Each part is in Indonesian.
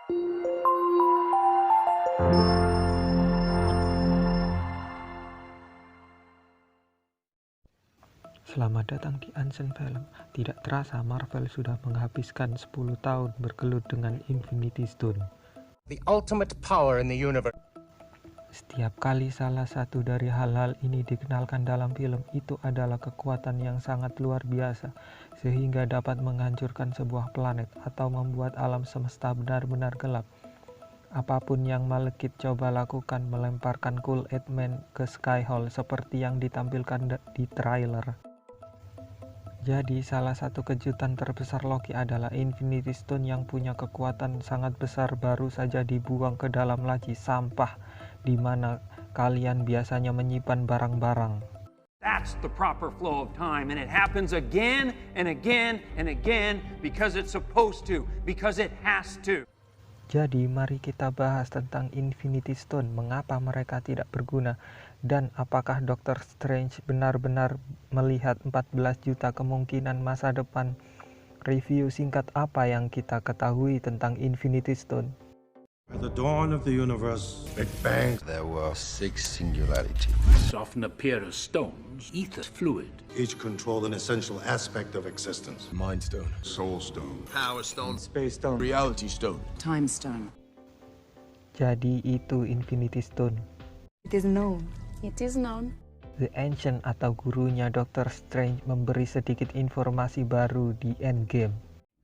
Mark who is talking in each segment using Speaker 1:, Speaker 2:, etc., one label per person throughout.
Speaker 1: Selamat datang di Unseen Film. Tidak terasa Marvel sudah menghabiskan 10 tahun bergelut dengan Infinity Stone.
Speaker 2: The ultimate power in the universe.
Speaker 1: Setiap kali salah satu dari hal-hal ini dikenalkan dalam film, itu adalah kekuatan yang sangat luar biasa, sehingga dapat menghancurkan sebuah planet atau membuat alam semesta benar-benar gelap. Apapun yang Malekith coba lakukan, melemparkan Cool Eggman ke Skyhole seperti yang ditampilkan di trailer. Jadi salah satu kejutan terbesar Loki adalah Infinity Stone yang punya kekuatan sangat besar baru saja dibuang ke dalam laci sampah di mana kalian biasanya menyimpan barang-barang.
Speaker 3: That's the proper flow of time, and it happens again and again and again because it's supposed to, because it has to.
Speaker 1: Jadi mari kita bahas tentang Infinity Stone, mengapa mereka tidak berguna, dan apakah Doctor Strange benar-benar melihat 14 juta kemungkinan masa depan. Review singkat apa yang kita ketahui tentang Infinity Stone.
Speaker 4: At the dawn of the universe,
Speaker 2: Big Bang.
Speaker 5: There were 6 singularities.
Speaker 6: Often appear as stones, ether fluid.
Speaker 4: each controlled an essential aspect of existence.
Speaker 5: Mind Stone.
Speaker 4: Soul Stone.
Speaker 5: Power Stone.
Speaker 7: Space Stone.
Speaker 5: Reality Stone.
Speaker 8: Time Stone.
Speaker 1: Jadi itu Infinity Stone.
Speaker 8: It is known.
Speaker 9: It is known.
Speaker 1: The Ancient atau gurunya Doctor Strange memberi sedikit informasi baru di Endgame.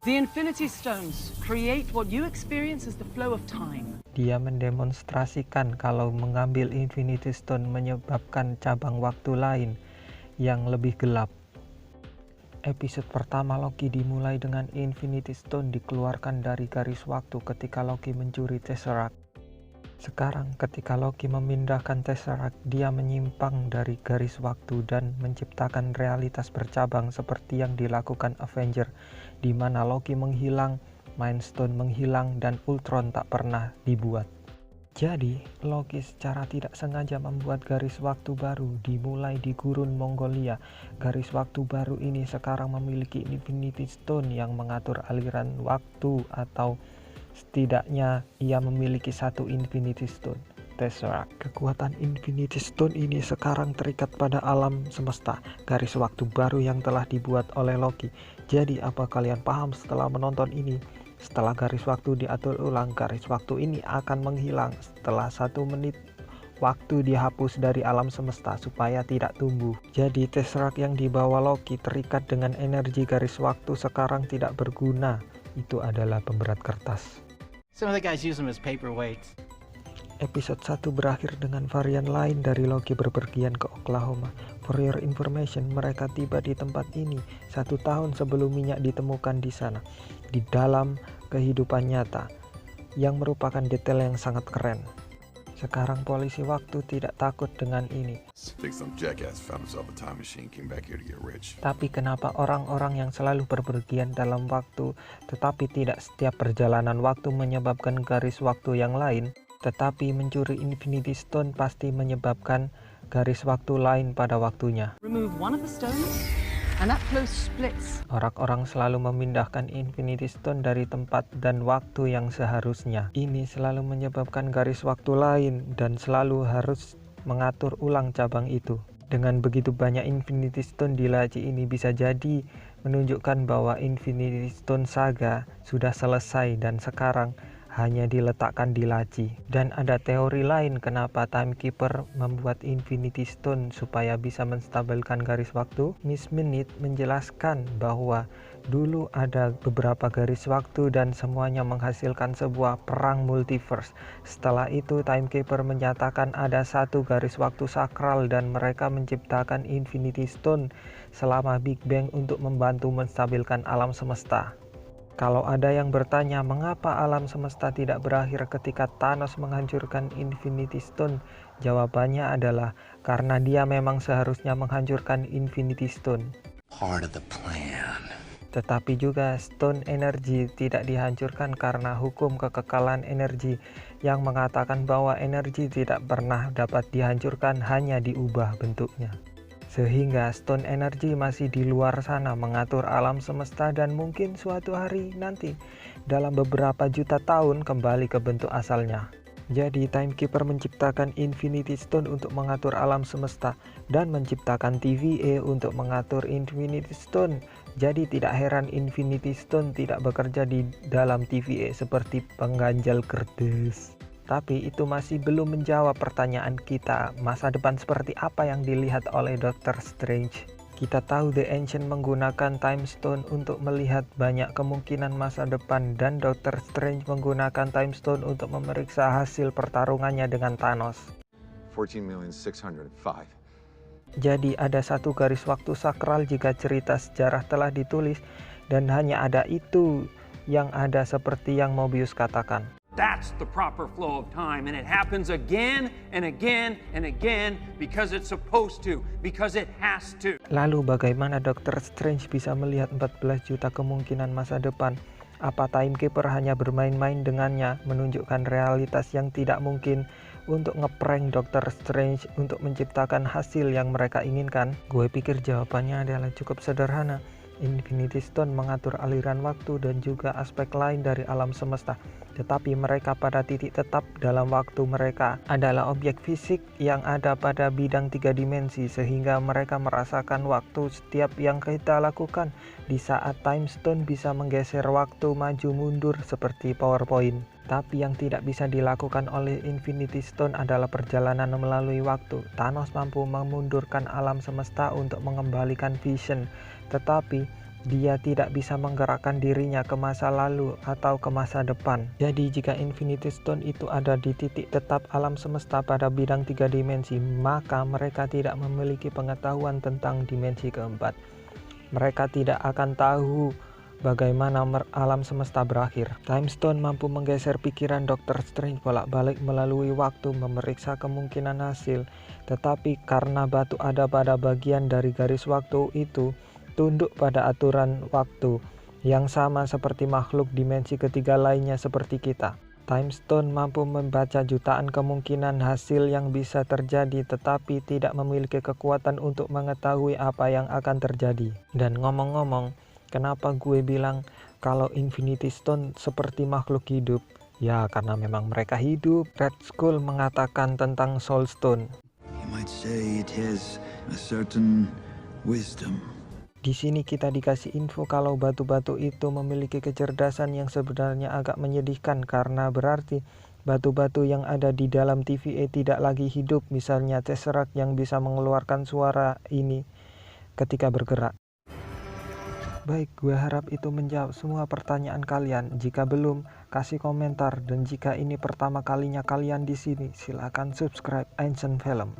Speaker 10: The Infinity Stones create what you experience as the flow of time.
Speaker 1: Dia mendemonstrasikan kalau mengambil Infinity Stone menyebabkan cabang waktu lain yang lebih gelap. Episode pertama Loki dimulai dengan Infinity Stone dikeluarkan dari garis waktu ketika Loki mencuri Tesseract. Sekarang ketika Loki memindahkan Tesseract, dia menyimpang dari garis waktu dan menciptakan realitas bercabang seperti yang dilakukan Avenger, di mana Loki menghilang, Mind Stone menghilang, dan Ultron tak pernah dibuat. Jadi, Loki secara tidak sengaja membuat garis waktu baru dimulai di gurun Mongolia. Garis waktu baru ini sekarang memiliki Infinity Stone yang mengatur aliran waktu, atau setidaknya ia memiliki satu Infinity Stone, Tesseract. Kekuatan Infinity Stone ini sekarang terikat pada alam semesta, garis waktu baru yang telah dibuat oleh Loki. Jadi apa kalian paham setelah menonton ini? Setelah garis waktu diatur ulang, garis waktu ini akan menghilang setelah 1 menit. Waktu dihapus dari alam semesta supaya tidak tumbuh. Jadi Tesseract yang dibawa Loki terikat dengan energi garis waktu sekarang tidak berguna. Itu adalah pemberat kertas.
Speaker 7: Some of the guys use them as paperweights.
Speaker 1: Episode 1 berakhir dengan varian lain dari Loki berpergian ke Oklahoma. For your information, mereka tiba di tempat ini 1 tahun sebelum minyak ditemukan di sana, di dalam kehidupan nyata, yang merupakan detail yang sangat keren. Sekarang polisi waktu tidak takut dengan ini. Tapi kenapa orang-orang yang selalu berpergian dalam waktu, tetapi tidak setiap perjalanan waktu menyebabkan garis waktu yang lain? Tetapi mencuri Infinity Stone pasti menyebabkan garis waktu lain pada waktunya.
Speaker 10: Remove one of the stones, and that flow splits.
Speaker 1: Orang-orang selalu memindahkan Infinity Stone dari tempat dan waktu yang seharusnya. Ini selalu menyebabkan garis waktu lain dan selalu harus mengatur ulang cabang itu. Dengan begitu banyak Infinity Stone di laci ini bisa jadi menunjukkan bahwa Infinity Stone Saga sudah selesai dan sekarang hanya diletakkan di laci. Dan ada teori lain kenapa Timekeeper membuat Infinity Stone supaya bisa menstabilkan garis waktu. Miss Minute menjelaskan bahwa dulu ada beberapa garis waktu dan semuanya menghasilkan sebuah perang multiverse. Setelah itu Timekeeper menyatakan ada satu garis waktu sakral dan mereka menciptakan Infinity Stone selama Big Bang untuk membantu menstabilkan alam semesta. Kalau ada yang bertanya mengapa alam semesta tidak berakhir ketika Thanos menghancurkan Infinity Stone, jawabannya adalah karena dia memang seharusnya menghancurkan Infinity Stone.
Speaker 5: Part of the plan.
Speaker 1: Tetapi juga Stone Energy tidak dihancurkan karena hukum kekekalan energi yang mengatakan bahwa energi tidak pernah dapat dihancurkan, hanya diubah bentuknya. Sehingga Stone Energy masih di luar sana mengatur alam semesta dan mungkin suatu hari nanti dalam beberapa juta tahun kembali ke bentuk asalnya. Jadi Timekeeper menciptakan Infinity Stone untuk mengatur alam semesta dan menciptakan TVA untuk mengatur Infinity Stone. Jadi tidak heran Infinity Stone tidak bekerja di dalam TVA seperti pengganjal kertas. Tapi itu masih belum menjawab pertanyaan kita, masa depan seperti apa yang dilihat oleh Doctor Strange. Kita tahu The Ancient menggunakan Time Stone untuk melihat banyak kemungkinan masa depan dan Doctor Strange menggunakan Time Stone untuk memeriksa hasil pertarungannya dengan Thanos.
Speaker 5: 14,605,000.
Speaker 1: Jadi ada satu garis waktu sakral jika cerita sejarah telah ditulis dan hanya ada itu yang ada seperti yang Mobius katakan.
Speaker 3: That's the proper flow of time, and it happens again and again and again because it's supposed to, because it has to.
Speaker 1: Lalu bagaimana Doctor Strange bisa melihat 14 juta kemungkinan masa depan? Apa Timekeeper hanya bermain-main dengannya, menunjukkan realitas yang tidak mungkin untuk ngeprank Doctor Strange untuk menciptakan hasil yang mereka inginkan? Gue pikir jawabannya adalah cukup sederhana. Infinity Stone mengatur aliran waktu dan juga aspek lain dari alam semesta. Tetapi mereka pada titik tetap dalam waktu mereka adalah objek fisik yang ada pada bidang 3 dimensi sehingga mereka merasakan waktu setiap yang kita lakukan. Di saat Time Stone bisa menggeser waktu maju mundur seperti PowerPoint. Tapi yang tidak bisa dilakukan oleh Infinity Stone adalah perjalanan melalui waktu. Thanos mampu memundurkan alam semesta untuk mengembalikan Vision, tetapi dia tidak bisa menggerakkan dirinya ke masa lalu atau ke masa depan. Jadi jika Infinity Stone itu ada di titik tetap alam semesta pada bidang 3 dimensi, maka mereka tidak memiliki pengetahuan tentang dimensi keempat. Mereka tidak akan tahu bagaimana alam semesta berakhir. Time Stone mampu menggeser pikiran Doctor Strange bolak-balik melalui waktu, memeriksa kemungkinan hasil. Tetapi karena batu ada pada bagian dari garis waktu itu, tunduk pada aturan waktu yang sama seperti makhluk dimensi ketiga lainnya seperti kita. Time Stone mampu membaca jutaan kemungkinan hasil yang bisa terjadi tetapi tidak memiliki kekuatan untuk mengetahui apa yang akan terjadi. Dan ngomong-ngomong, kenapa gue bilang kalau Infinity Stone seperti makhluk hidup? Ya karena memang mereka hidup. Red Skull mengatakan tentang Soul Stone.
Speaker 9: You might say it has a certain wisdom.
Speaker 1: Di sini kita dikasih info kalau batu-batu itu memiliki kecerdasan yang sebenarnya agak menyedihkan karena berarti batu-batu yang ada di dalam TVA tidak lagi hidup, misalnya Tesseract yang bisa mengeluarkan suara ini ketika bergerak. Baik, gue harap itu menjawab semua pertanyaan kalian. Jika belum, kasih komentar, dan jika ini pertama kalinya kalian di sini, silakan subscribe Ancient Film.